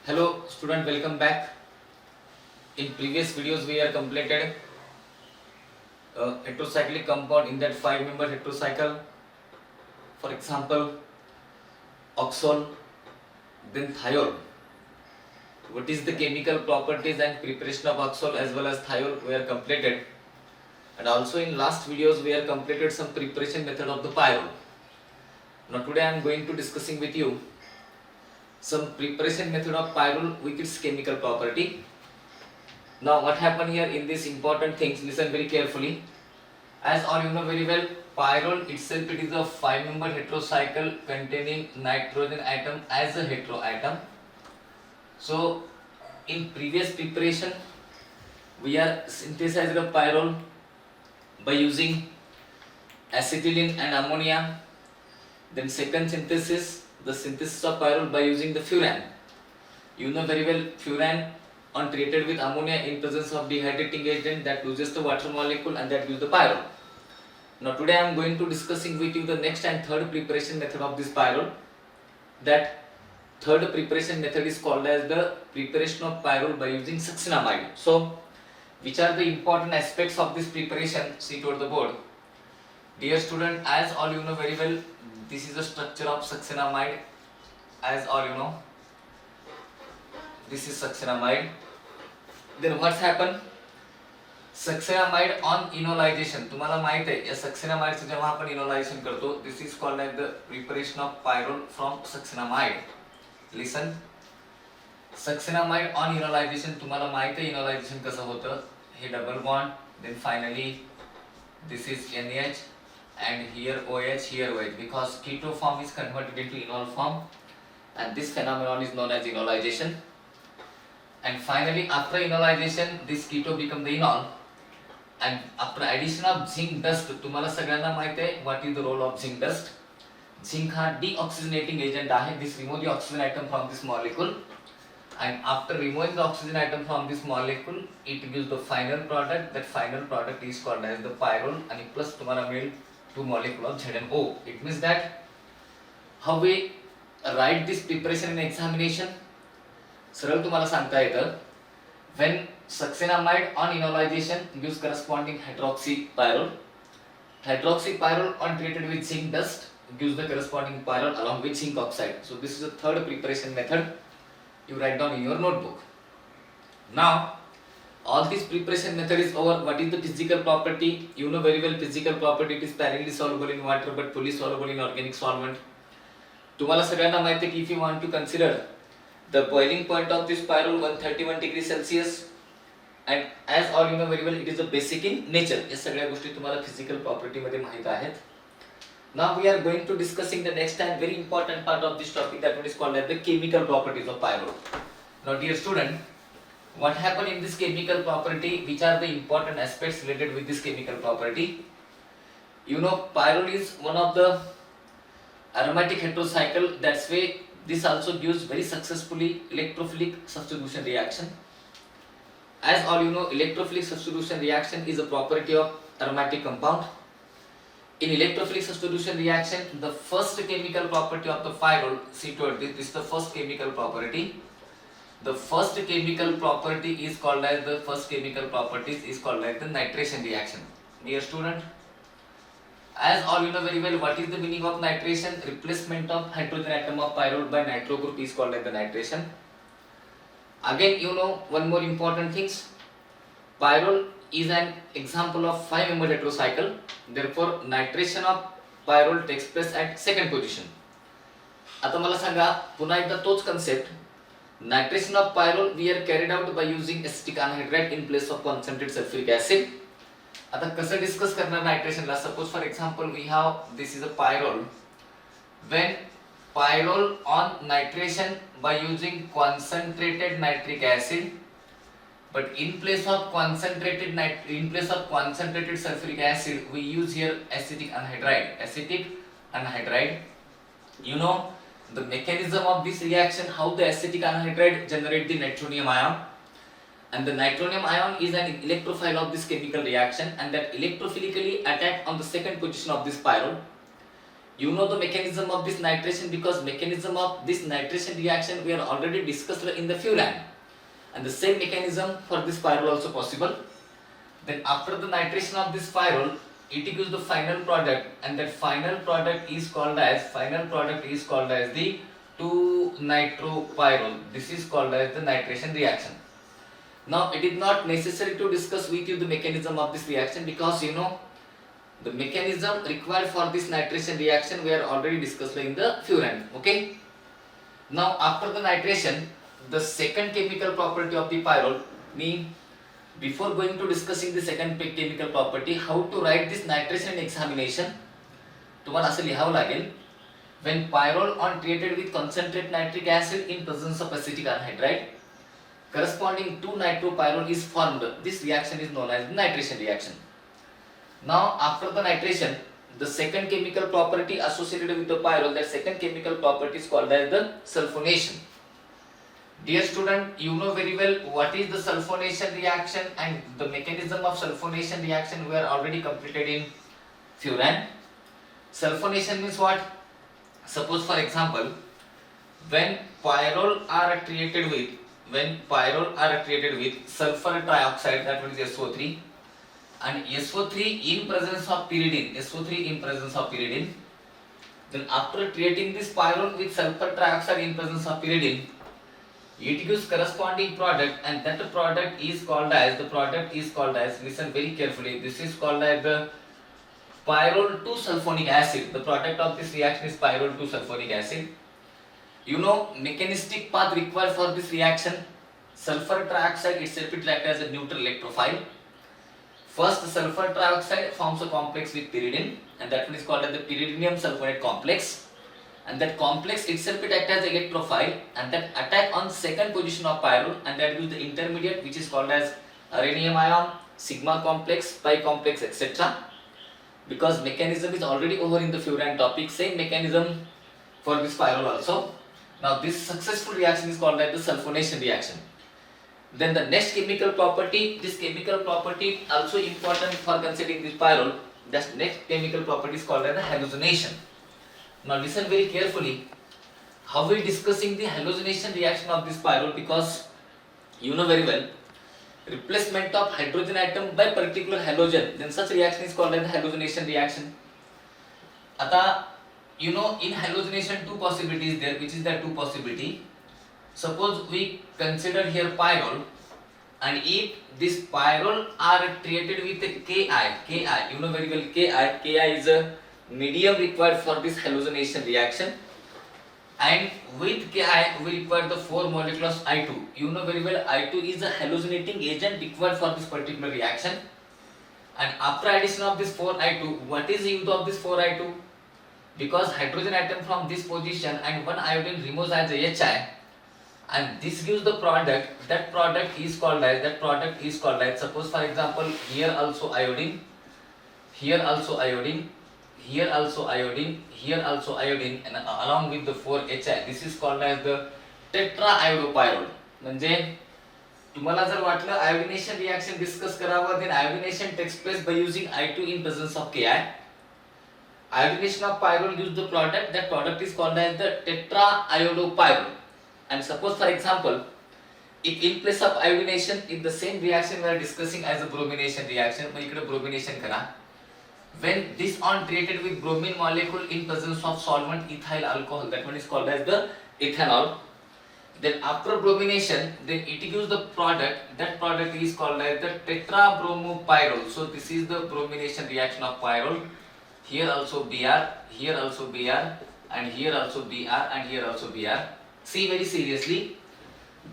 Hello student, welcome back. In previous videos we are completed heterocyclic compound in that 5-member heterocycle. For example, oxol, then thiol. What is the chemical properties and preparation of oxol as well as thiol we are completed. And also in last videos we are completed some preparation method of the pyrrole. Now today I am going to discussing with you some preparation method of pyrrole with its chemical property. Now what happened here in these important things, listen very carefully. As all you know very well, pyrrole itself, it is a 5-member heterocycle containing nitrogen atom as a heteroatom. So in previous preparation we are synthesized a pyrrole by using acetylene and ammonia. Then second synthesis, the synthesis of pyrrole by using the furan. You know very well, furan on treated with ammonia in presence of dehydrating agent, that loses the water molecule and that gives the pyrrole. Now today I am going to discussing with you the next and third preparation method of this pyrrole. That third preparation method is called as the preparation of pyrrole by using succinamide. So which are the important aspects of this preparation? See toward the board. Dear student, as all you know very well, this is the structure of succinamide. As all you know, this is succinamide. Then what's happened? Succinamide on enolization, तुम्हाला माहित आहे या सक्सिनामाइडचं जेव्हा आपण enolization करतो, this is called as the preparation of pyrrole from succinamide. Listen, succinamide on enolization, तुम्हाला माहित आहे इनोलायझेशन कसं होतं. हे double bond, then finally this is NH and here OH, here OH, because keto form is converted into enol form and this phenomenon is known as enolization. And finally after enolization this keto become the enol. And after addition of zinc dust, तुम्हाला सगळ्यांना माहित आहे what is the role of zinc dust. Zinc हा deoxygenating agent आहे. This remove the oxygen atom from this molecule, and after removing the oxygen atom from this molecule it gives the final product. That final product is called as the pyrrole आणि plus तुम्हाला मिळेल 2 molecule of ZnO. It means that how we write this preparation in examination. सरळ तुम्हाला सांगता येतं, when succinamide on enolization gives corresponding hydroxypyrrole. Hydroxypyrrole on treated with zinc dust gives the corresponding pyrrole along with zinc oxide. So this is the third preparation method you write down in your notebook. Now all this preparation method is over. What is the physical property? You know very well physical property. It is sparingly soluble in water but fully soluble in organic solvent. तुम्हाला सगळ्यांना माहिती आहे की if you want to consider the boiling point of this pyrrole 131 degrees Celsius, and as all you know very well it is a basic in nature. या सगळ्या गोष्टी तुम्हाला physical property मध्ये माहित आहेत. Now we are going to discussing the next and very important part of this topic, that one is called as the chemical properties of pyrrole. Now dear student, what happen in this chemical property? Which are the important aspects related with this chemical property? You know pyrrole is one of the aromatic heterocycle. That's why this also gives very successfully electrophilic substitution reaction. As all you know, electrophilic substitution reaction is a property of aromatic compound. In electrophilic substitution reaction, the first chemical property of the pyrrole, see toward this is the first chemical property. The first chemical property is called as the first chemical properties is called as the nitration reaction. Dear student, as all you know very well, what is the meaning of nitration? Replacement of hydrogen atom of pyrrole by nitro group is called as the nitration. Again, you know one more important things. Pyrrole is an example of 5-member heterocycle. Therefore, nitration of pyrrole takes place at second position. आता मला सांगा पुन्हा एकदा तोच concept. Nitration of pyrrole we are carried out by using acetic anhydride in place of concentrated sulfuric acid. आता कसं discuss करणार नायट्रेशनला? Suppose for example we have this is a pyrrole. When pyrrole on nitration by using concentrated nitric acid, but in place of concentrated sulfuric acid we use here acetic anhydride. You know the mechanism of this reaction, how the acetic anhydride generate the nitronium ion, and the nitronium ion is an electrophile of this chemical reaction, and that electrophilically attack on the second position of this pyrrole. You know the mechanism of this nitration, because mechanism of this nitration reaction we are already discussed in the furan, and the same mechanism for this pyrrole also possible. Then after the nitration of this pyrrole, it gives the final product, and that final product is called as the 2-nitropyrrole. This is called as the nitration reaction. Now it is not necessary to discuss with you the mechanism of this reaction, because you know the mechanism required for this nitration reaction we are already discussed in the furan. Okay. Now after the nitration, the second chemical property of the pyrrole, before going to discussing the second chemical property, how to write this nitration in examination, तुम्हाला असं लिहावं लागेल, when pyrrole on treated with concentrate nitric acid in presence of acetic anhydride, corresponding to nitropyrrole is formed. This reaction is known as the nitration reaction. Now after the nitration, the second chemical property associated with the pyrrole, that second chemical property is called as the sulfonation. Dear student, you know very well what is the sulfonation reaction, and the mechanism of sulfonation reaction we are already completed in furan. Sulfonation means what? Suppose for example, when pyrrole are treated with sulfur trioxide, that means SO3, and SO3 in presence of pyridine, then after treating this pyrrole with sulfur trioxide in presence of pyridine, it gives corresponding product, and that product is called as, listen very carefully, this is called as the pyrrole 2-sulfonic acid. The product of this reaction is pyrrole 2-sulfonic acid. You know mechanistic path required for this reaction, sulfur trioxide itself it acts as a neutral electrophile. First, sulfur trioxide forms a complex with pyridine, and that one is called as the pyridinium sulfonate complex. And that complex itself it acts as electrophile, and that attack on second position of pyrrole, and that gives the intermediate which is called as rhenium ion, sigma complex, pi complex, etc. Because mechanism is already over in the furan topic, same mechanism for this pyrrole also. Now this successful reaction is called as the sulfonation reaction. Then the next chemical property, this chemical property also important for considering this pyrrole. That next chemical property is called as the hallucination. Now listen very carefully how we discussing the hallucination reaction of this pyrrole, because you know very well replacement of hydrogen atom by particular halogen, then such reaction is called as the hallucination reaction. Ata you know in hallucination two possibilities there, which is the two possibility. Suppose we consider here pyrrole, and if this pyrrole are treated with Ki, you know very well Ki is a medium required for this hallucination reaction, and with Ki we require the 4 molecules I2. You know very well I2 is a hallucinating agent required for this particular reaction, and after addition of this 4I2, what is the use of this 4I2? Because hydrogen atom from this position and one iodine removes as a Hi, and this gives the product, that product is called as, suppose for example here also iodine, here also iodine, here also iodine, here also iodine, and along with the 4Hi, this is called as the tetraiodopyrrole. म्हणजे तुम्हाला जर वाटलं iodination reaction discuss करावं, then iodination takes place by using I2 in presence of Ki. Iodination of pyrrole gives the product, that product is called as the tetraiodopyrrole. And suppose for example, if in place of iodination, if the same reaction we are discussing as a bromination reaction, मग इकडे bromination करा. When this on treated with bromine molecule in presence of solvent ethyl alcohol, that one is called as the ethanol. Then after bromination, then it gives the product, that product is called as the tetrabromopyrrole. So this is the bromination reaction of pyrrole. Here also Br, here also Br, and here also Br, and here also Br. See very seriously,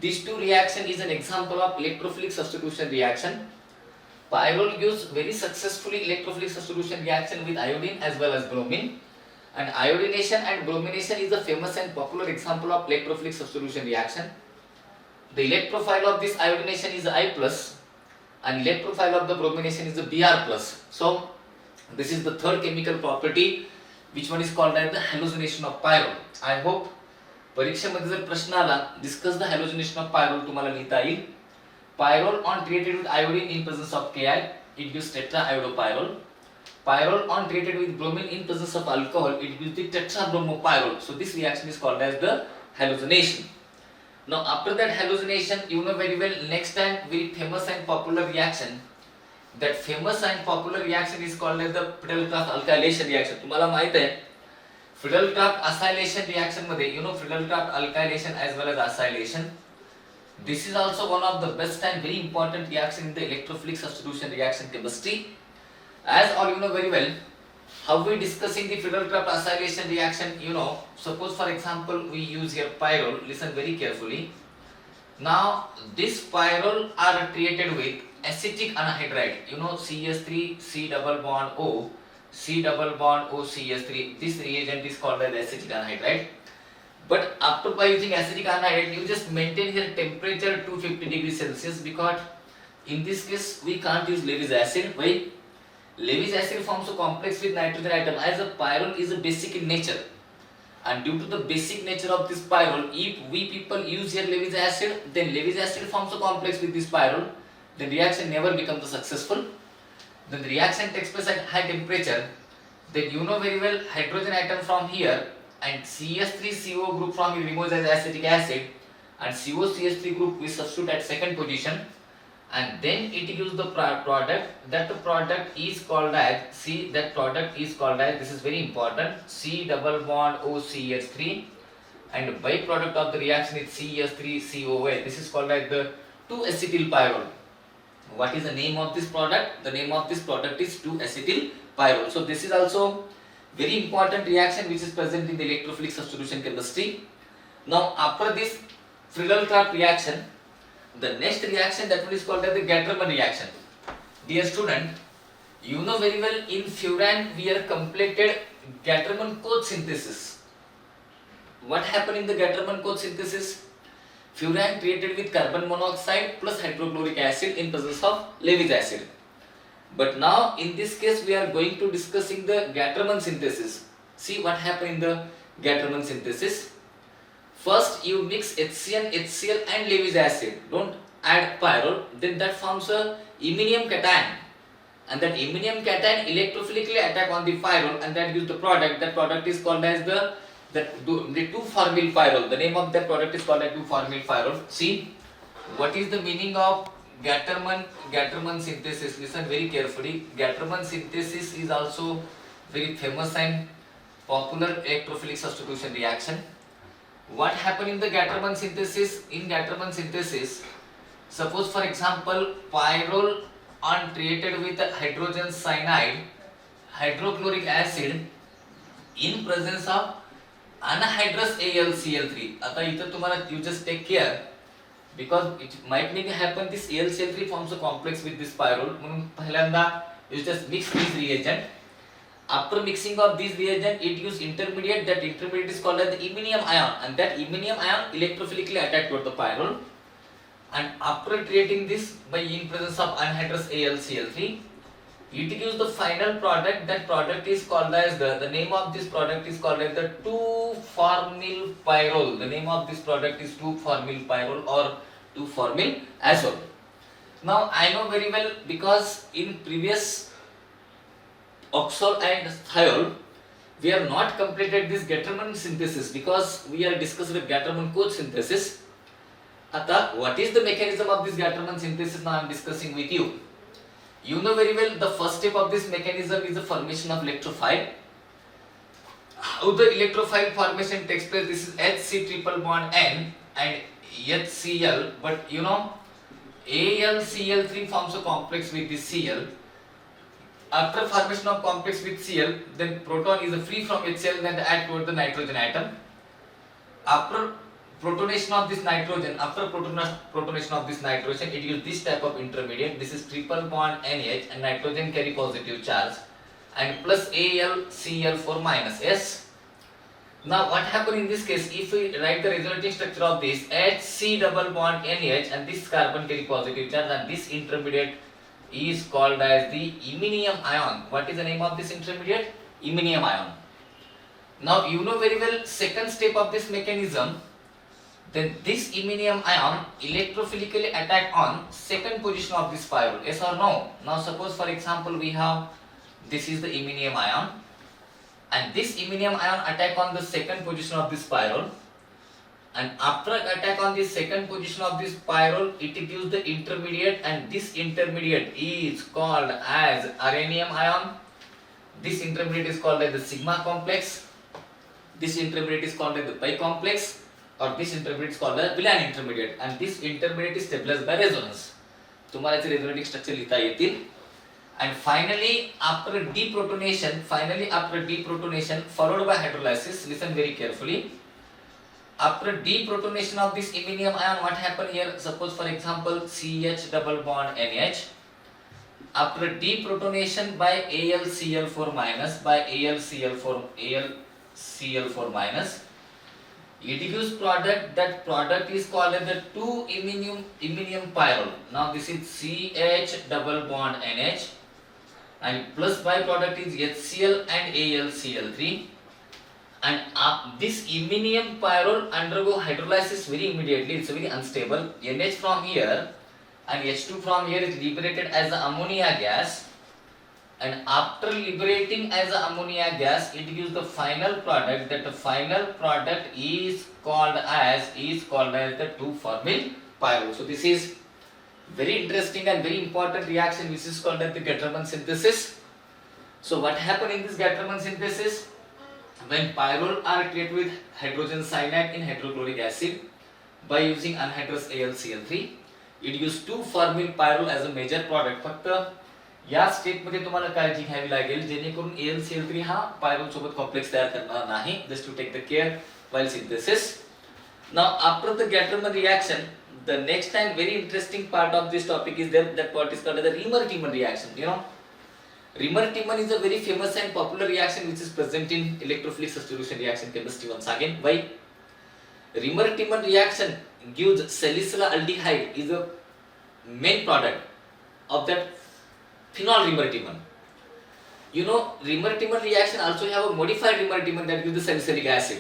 these two reaction is an example of electrophilic substitution reaction. Pyrrole gives very successfully electrophilic substitution reaction with iodine as well as bromine, and iodination and bromination is a famous and popular example of electrophilic substitution reaction. The electrophile of this iodination is I plus, and electrophile of the bromination is the Br plus. So this is the third chemical property, which one is called as the hallucination of pyrrole. I hope परीक्षेमध्ये जर प्रश्न आला, discuss the hallucination of pyrrole, तुम्हाला लिहिता येईल. Pyrrole on treated with iodine in presence of Ki, it gives tetraiodopyrrole. pyrrole on treated with bromine in presence of alcohol, it gives the tetrabromopyrrole. So this reaction is called as the halogenation. Now after that halogenation, you know very well, next and very famous and popular reaction, that famous and popular reaction is called as the Friedel-Crafts alkylation reaction. तुम्हाला माहित आहे Friedel-Crafts acylation reaction मध्ये, you know, Friedel-Crafts alkylation as well as acylation, this is also one of the best and very important reaction in the electrophilic substitution reaction chemistry. As all you know very well, how we discussing the Friedel-Crafts acylation reaction, you know, suppose for example we use here pyrrole, listen very carefully. Now this pyrrole are treated with acetic anhydride, you know, CH3 C double bond O, C double bond O CH3, this reagent is called as acetic anhydride. But after by using acetic anhydride, you just maintain here temperature 250 degrees Celsius, because in this case we can't use Lewis acid. Why? Lewis acid forms a complex with nitrogen atom, as a pyrrole is a basic in nature, and due to the basic nature of this pyrrole, if we people use here Lewis acid, then Lewis acid forms a complex with this pyrrole, the reaction never becomes successful. Then the reaction takes place at high temperature. Then you know very well, hydrogen atom from here and CH3CO group from here removes as acetic acid, and COCH3 group we substitute at second position, and then it gives the product. That product is called as this is very important, C double bond OCH3, and byproduct of the reaction is CH3COA. This is called as the 2-acetyl pyrrole. What is the name of this product? The name of this product is 2-acetyl pyrrole. So this is also very important reaction which is present in the electrophilic substitution chemistry. Now after this Friedel-Crafts reaction, the next reaction, that one is called as the Gattermann reaction. Dear student, you know very well, in furan we are completed Gattermann-Koch synthesis. What happened in the Gattermann-Koch synthesis? Furan treated with carbon monoxide plus hydrochloric acid in presence of Lewis acid. But now in this case we are going to discussing the Gattermann synthesis. See what happened in the Gattermann synthesis. First you mix HCl, HCl and Lewis acid, don't add pyrrole, then that forms a iminium cation, and that iminium cation electrophilically attack on the pyrrole, and that gives the product. That product is called as the 2-formyl pyrrole. The name of that product is called as 2-formyl pyrrole. See what is the meaning of Gattermann synthesis. Listen very carefully. Gattermann synthesis is also very famous and popular electrophilic substitution reaction. What happened in the Gattermann synthesis? In Gattermann synthesis, suppose for example pyrrole on treated with hydrogen cyanide, hydrochloric acid in presence of anhydrous AlCl3. आता इथं तुम्हाला you just take care, because it might maybe happen this AlCl3 forms a complex with this pyrrole. म्हणून पहिल्यांदा you just mix this reagent. After mixing of these reagent, it gives intermediate. That intermediate is called as the iminium ion, and that iminium ion electrophilically attack toward the pyrrole. And after treating this by in presence of anhydrous AlCl3, it gives the final product. That product is called as the name of this product is called as the 2-formyl pyrrole. The name of this product is 2-formyl pyrrole or 2-formyl azole. Now I know very well, because in previous oxol and thiol we have not completed this Gattermann synthesis, because we are discussing the Gattermann-Koch synthesis. Ata, what is the mechanism of this Gattermann synthesis? Now I am discussing with you. You know very well, the first step of this mechanism is the formation of electrophile. How the electrophile formation takes place? This is HC triple bond N and HCl, but you know AlCl3 forms a complex with this Cl. After formation of complex with Cl, then proton is free from HCl, then add toward the nitrogen atom. After protonation of this nitrogen, it gives this type of intermediate. This is triple bond NH, and nitrogen carry positive charge, and plus AlCl4 minus S. Now what happened in this case? If we write the resulting structure of this, HC double bond NH, and this carbon carry positive charge, and this intermediate is called as the iminium ion. What is the name of this intermediate? Iminium ion. Now you know very well, second step of this mechanism, then this iminium ion electrophilically attack on second position of this pyrrole. Yes or no? Now suppose for example we have This is the iminium ion, and this iminium ion attack on the second position of this pyrrole, and after attack on the second position of this pyrrole, it gives the intermediate, and this intermediate is called as rhenium ion. This intermediate is called as the sigma complex. This intermediate is called as the pi complex, or this intermediate is called as Wheelan intermediate, and this intermediate is stabilized by resonance. तुम्हाला याचे resonating structure लिहिता येतील. And finally after deprotonation, followed by hydrolysis, listen very carefully. After deprotonation of this iminium ion, what happened here? Suppose for example CH double bond NH. After deprotonation by AlCl4 minus, AlCl4 minus, it gives product. That product is called as the 2-iminium pyrrole. Now this is CH double bond NH, and plus byproduct is HCl and AlCl3. And this iminium pyrrole undergo hydrolysis very immediately. It's very unstable. NH from here and H2 from here is liberated as the ammonia gas, and after liberating as the ammonia gas, it gives the final product. That the final product is called as the 2-formyl pyrrole. So this is very interesting and very important reaction, which is called as the Gattermann synthesis. So what happened in this Gattermann synthesis? When pyrrole are created with hydrogen cyanide in hydrochloric acid by using anhydrous AlCl3, it gives 2-formyl pyrrole as a major product. फक्त या step मध्ये तुम्हाला काळजी घ्यावी लागेल जेणेकरून AlCl3 हा pyrrole सोबत कॉम्प्लेक्स तयार करणार नाही. Just to take the care while synthesis. Now after the Gattermann reaction, the next and very interesting part of this topic is that what is called as the Riemer-Tiemann reaction. You know, Riemer-Tiemann is a very famous and popular reaction which is present in electrophilic substitution reaction chemistry once again. Why? Riemer-Tiemann reaction gives salicylaldehyde is the main product of that phenol Riemer-Tiemann. You know, Riemer-Tiemann reaction also have a modified Riemer-Tiemann that gives the salicylic acid.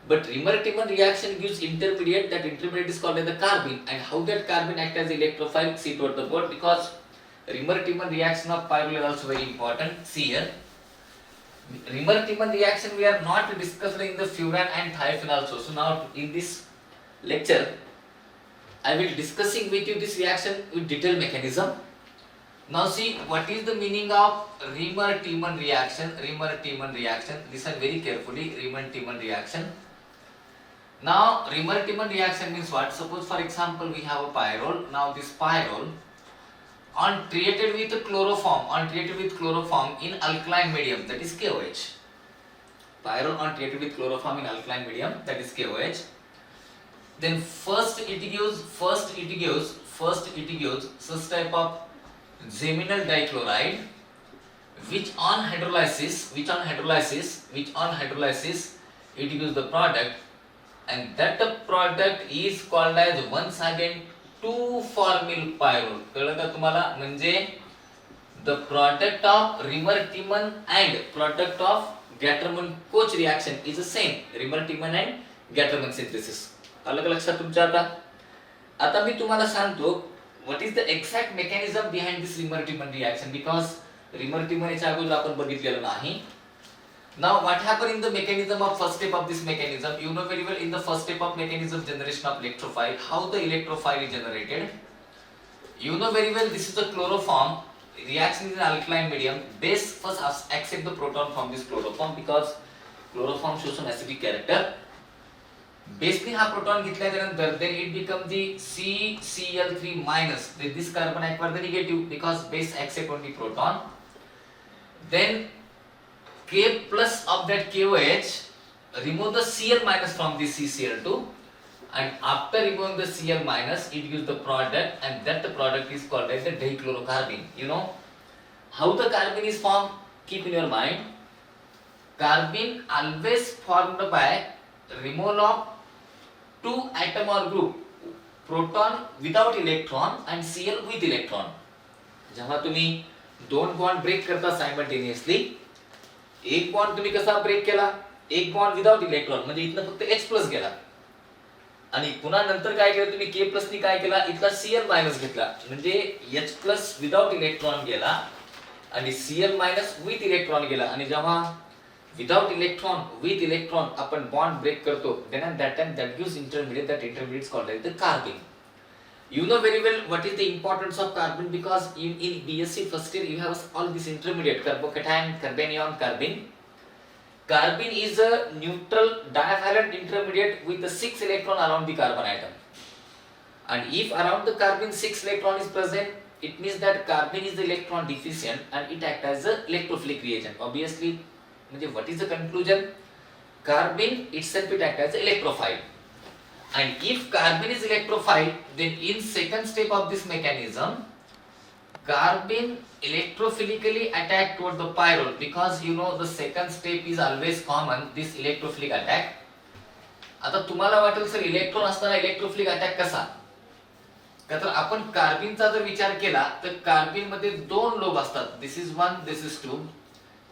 But Riemer-Tiemann reaction gives intermediate. That intermediate is called as the carbene. And how that carbene acts as electrophile? See toward the board, because Riemer-Tiemann reaction of pyrrole is also very important. See here. Riemer-Tiemann reaction we are not discussing in the furan and thiophenol also. So now in this lecture, I will discussing with you this reaction with detailed mechanism. Now see what is the meaning of Riemer-Tiemann reaction. Riemer-Tiemann reaction. Listen very carefully. Riemer-Tiemann reaction. Now Riemer-Tiemann reaction means what? Suppose for example we have a pyrrole. Now this pyrrole on treated with chloroform in alkaline medium, that is KOH. Pyrrole on treated with chloroform in alkaline medium, that is KOH. Then first it gives such type of geminal dichloride, which on hydrolysis it gives the product, and that product is called as once again 2-formyl pyrrole. कळलं का तुम्हाला? म्हणजे the product of Riemer-Tiemann and product of Gattermann-Koch reaction is the same. Riemer-Tiemann and Gattermann synthesis. आलं का लक्षात तुमच्या आता? आता मी तुम्हाला सांगतो what is the exact mechanism behind this Riemer-Tiemann reaction, because Riemer-Tiemann याच्या अगोदर आपण बघितलेलं नाही. Now what happened in the mechanism of first step of this mechanism? You know very well in the first step of mechanism generation of electrophile, how the electrophile is generated. You know very well this is the chloroform. Reaction is in alkaline medium. Base first accept the proton from this chloroform because chloroform shows some acidic character. Base ने हा proton घेतल्यानंतर then it becomes the CCl3 minus. This carbon acquire the negative because base accept only proton. Then K plus of that KOH remove the Cl minus from this CCl2, and after removing the Cl minus it gives the product, and that the product is called as the dichlorocarbene. You know how the carbene is formed? Keep in your mind, carbene always formed by removal of two atom or group, proton without electron and Cl with electron. जेव्हा तुम्ही दोन bond break करता simultaneously, एक bond तुम्ही कसा break केला? एक bond without electron, म्हणजे इथनं फक्त H प्लस गेला, आणि पुन्हा नंतर काय केलं तुम्ही? K प्लस नी काय केला? इथला Cl मायनस घेतला, म्हणजे H प्लस विदाउट इलेक्ट्रॉन गेला, आणि Cl मायनस विथ इलेक्ट्रॉन गेला आणि जेव्हा विदाउट इलेक्ट्रॉन विथ इलेक्ट्रॉन आपण बॉन्ड ब्रेक करतो then at that time that gives intermediate, that intermediate is called as the carbene. You know very well what is the importance of carbene because in BSc first year you have all this intermediate carbocation, carbanion, carbene. Carbene is a neutral divalent intermediate with the 6 electron around the carbon atom. And if around the carbene 6 electron is present, it means that carbene is electron deficient and it acts as a electrophilic reagent. Obviously, what is the conclusion? Carbene itself it acts as electrophile. And if carbene is electrophile, then in second step of this mechanism, carbene electrophilically attack toward the pyrrole because you know the second step is always common, this electrophilic attack. आता तुम्हाला वाटेल sir electron असताना electrophilic attack कसा? का तर आपण कार्बिनचा जर विचार केला तर कार्बिन मध्ये दोन लोब असतात. This is 1, this is 2.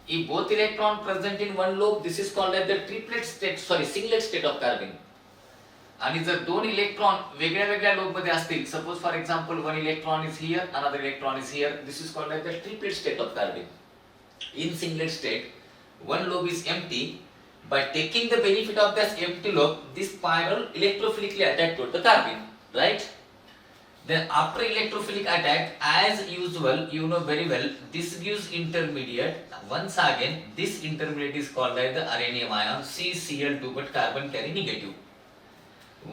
If both electron present in one lobe, this is called as the triplet state, singlet state of carbene. आणि जर दोन इलेक्ट्रॉन वेगळ्या वेगळ्या लोब मध्ये असतील, suppose for example one electron is here, another electron is here, this is called as the triplet state of carbon. In singlet state, one lobe is empty. By taking the benefit of this empty lobe, this pyrrole electrophilically attack to the carbene, right? Then after electrophilic attack, as usual, you know very well, this gives intermediate. Once again, this intermediate is called as the rhenium ion, CCl2, but carbon carry negative.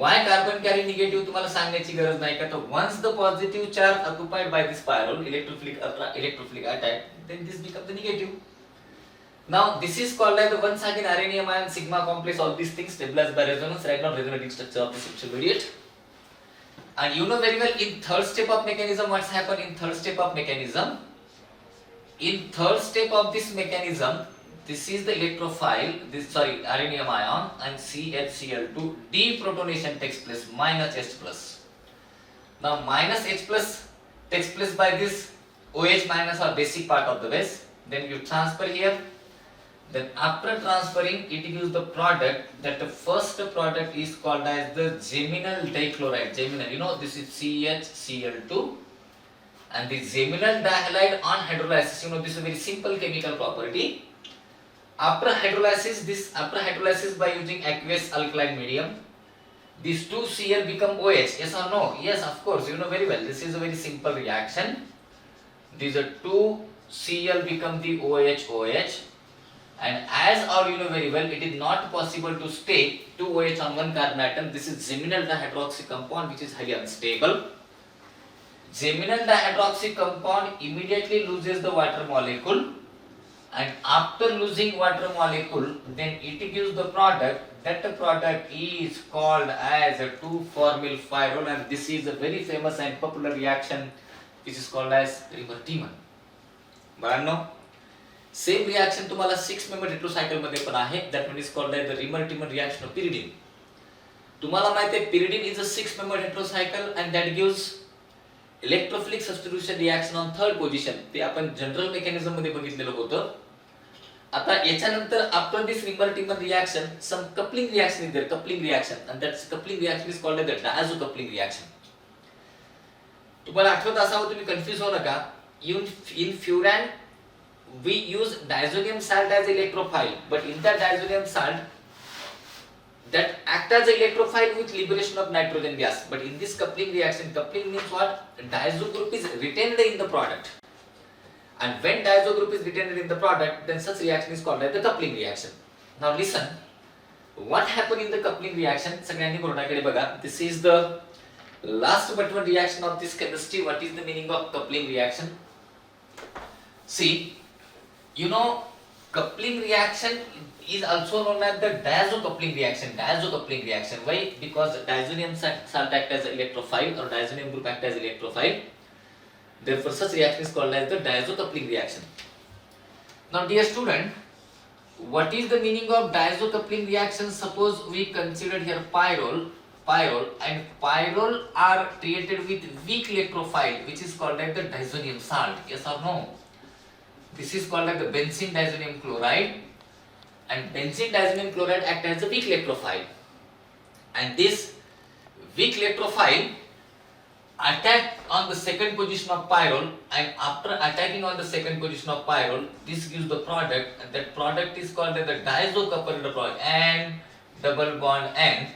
Why carbon carry negative? तुम्हाला सांगण्याची गरज नाही का? तर once the positive charge occupied by this pyrrole electrophilic attack, then this becomes the negative. Now this is called as the once again rhenium ion sigma complex. All these things stabilized by resonance. Right now resonating structure of this intermediate. And you know very well in third step of mechanism what's happened in third step of mechanism. In third step of this mechanism, this is the electrophile, rhenium ion and CHCl2 deprotonation takes place, minus H plus. Now minus H plus takes place by this OH minus or basic part of the base. Then you transfer here. Then after transferring, it gives the product. That the first product is called as the geminal dichloride. Geminal, you know, this is CHCl2, and the geminal dihalide on hydrolysis. You know, this is a very simple chemical property. After hydrolysis by using aqueous alkaline medium, these two Cl become OH. Yes or no? Yes, of course. You know very well. This is a very simple reaction. These are two Cl become the OH. And as all you know very well, it is not possible to stay 2 OH on one carbon atom. This is geminal dihydroxy compound which is highly unstable. Geminal dihydroxy compound immediately loses the water molecule, and after losing water molecule, then it gives the product. That product is called as a 2-formylpyrrole, and this is a very famous and popular reaction which is called as Riemer-Tiemann. बाळांनो, same reaction तुम्हाला 6 member हेटेरोसायकल मध्ये पण आहे. That means called as the Riemer-Tiemann reaction of pyridine. तुम्हाला माहिती आहे pyridine is a 6 member heterocycle and that gives electrophilic substitution reaction on third position. ते आपण जनरल मेकॅनिझम मध्ये बघितलेलं होतं. आता याच्यानंतर after this Riemer-Tiemann reaction some coupling reaction is there, coupling reaction, and that coupling reaction is called as the diazo coupling reaction. तुम्हाला आठवत असावं, तुम्ही कन्फ्यूज होऊ नका. In furan we use diazonium salt as electrophile, but in that diazonium salt that act as electrophile with liberation of nitrogen gas. But in this coupling reaction, coupling means what? Diazo group is retained in the product, and when diazo group is retained in the product, then such reaction is called as the coupling reaction. Now listen, what happened in the coupling reaction? सगळ्यांनी बोर्डाकडे बघा. This is the last but one reaction of this chemistry. What is the meaning of coupling reaction? See, you know, coupling reaction is also known as the diazo coupling reaction. Diazo coupling reaction. Why? Because diazonium salt act as electrophile, or diazonium group act as electrophile. Therefore, such reaction is called as the diazo coupling reaction. Now, dear student, what is the meaning of diazo coupling reaction? Suppose we consider here pyrrole, and pyrrole are treated with weak electrophile, which is called as the diazonium salt. Yes or no? This is called like the benzene diazonium chloride, and benzene diazonium chloride act as a weak electrophile, and this weak electrophile attack on the second position of pyrrole, and after attacking on the second position of pyrrole, this gives the product, and that product is called as the diazo-coupled product, and double bond N,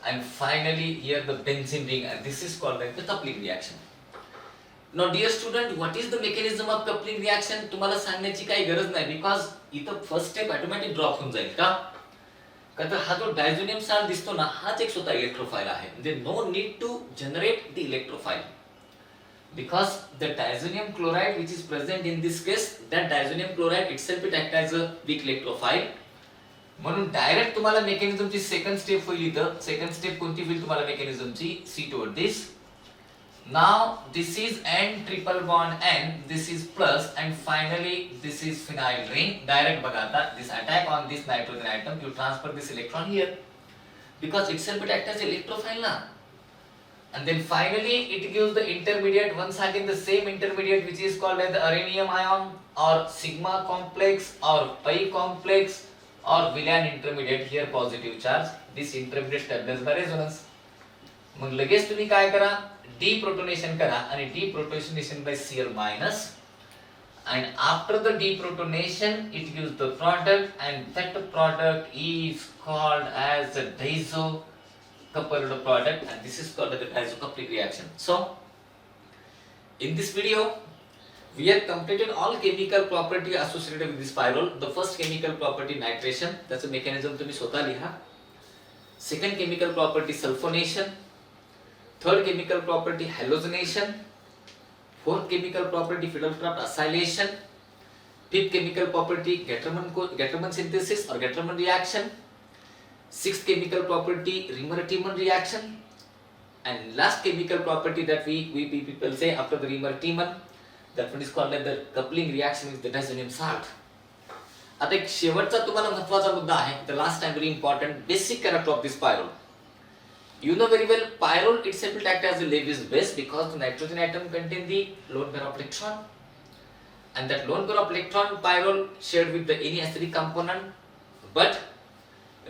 and finally here the benzene ring, and this is called like the coupling reaction. Now dear student, what is the mechanism of coupling reaction? तुम्हाला सांगण्याची काही गरज नाही, because इथं first step automatic drop होऊन जाईल का? तर हा जो डायझोनियम साल्ट दिसतो ना, हाच एक स्वतः इलेक्ट्रोफाइल आहे. म्हणजे no need to generate the electrophile, because the diazonium chloride which is present in this case, that diazonium chloride itself it act as a weak electrophile. म्हणून डायरेक्ट तुम्हाला मेकॅनिझमची सेकंड स्टेप होईल. इथं सेकंड स्टेप कोणती होईल तुम्हाला मेकॅनिझमची? See toward this. Now this is N triple bond N, this is plus, and finally this is phenyl ring. Direct बघा आता, this attack on this nitrogen atom, you transfer this electron here, because itself it acts as electrophile na. And then finally it gives the intermediate, once again the same intermediate which is called as the arrhenium ion or sigma complex or pi complex or Wheelan intermediate, here positive charge. This intermediate stabilized by resonance. मग लगेच तुम्ही काय करा, deprotonation करा, आणि deprotonation by Cl minus, and after the deprotonation it gives the product, and that product is called as a diazo-coupled product, and this is called the diazo-coupling reaction. So in this video we have completed all chemical property associated with this pyrrole. The first chemical property nitration, that's a mechanism तुम्ही स्वतः लिहा. Second chemical property sulfonation. Third chemical property halogenation. Fourth chemical property Fidelkraft acylation. Fifth chemical property Gattermann synthesis or Gattermann reaction. Sixth chemical property Riemer-Tiemann reaction. And last chemical property that we people say after the Riemer-Tiemann, that one is called like the coupling reaction with the diazonium salt. आता एक शेवटचा तुम्हाला महत्त्वाचा मुद्दा आहे, the last and very important basic character of this pyrrole. You know very well, pyrrole itself will act as a Lewis base, because the nitrogen atom contains the lone pair of electron, and that lone pair of electron pyrrole shared with the any acidic component. But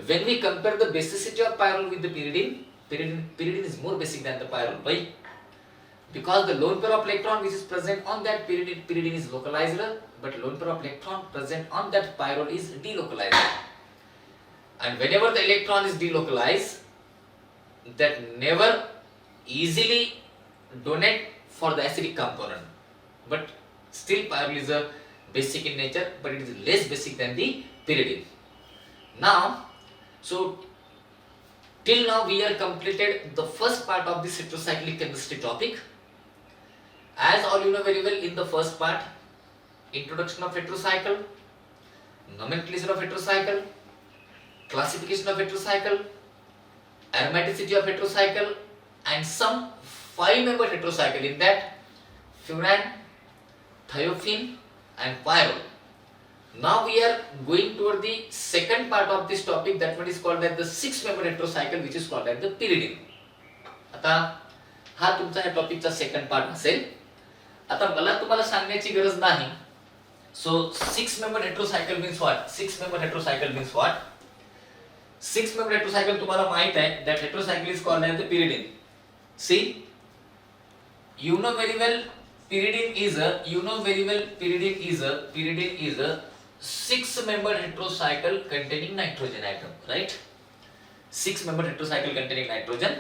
when we compare the basicity of pyrrole with the pyridine is more basic than the pyrrole. Why? Because the lone pair of electron which is present on that pyridine is localized, but lone pair of electron present on that pyrrole is delocalized. And whenever the electron is delocalized, that never easily donate for the acidic component, but still pyrrole is a basic in nature, but it is less basic than the pyridine. Now, so till now we have completed the first part of this heterocyclic chemistry topic. As all you know very well, in the first part, introduction of heterocycle, nomenclature of heterocycle, classification of heterocycle, aromaticity of heterocycle, and some 5-member heterocycle, in that furan, thiophene and pyrrole. Now we are going toward the second part of this topic, that one is called as the 6-member heterocycle, which is called as the pyridine. आता हा तुमचा या टॉपिकचा second part असेल. आता मला तुम्हाला सांगण्याची गरज नाही. So 6-member heterocycle means what? 6-member heterocycle means what? 6-member heterocycle तुम्हाला माहित आहे, that heterocycle is called as the pyridine. See, you know very well pyridine is a 6-member heterocycle containing nitrogen atom, right? 6-member heterocycle containing nitrogen.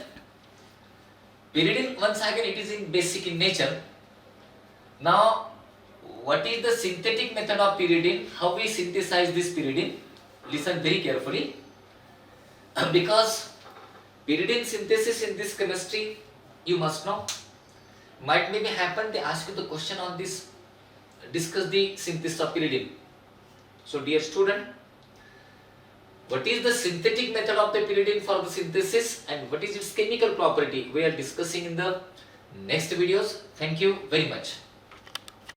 Pyridine, once again, it is in basic in nature. Now, what is the synthetic method of pyridine? How we synthesize this pyridine? Listen very carefully. Because pyridine synthesis in this chemistry, you must know, might maybe happen they ask you the question on this, discuss the synthesis of pyridine. So dear student, what is the synthetic method of the pyridine for the synthesis, and what is its chemical property? We are discussing in the next videos. Thank you very much.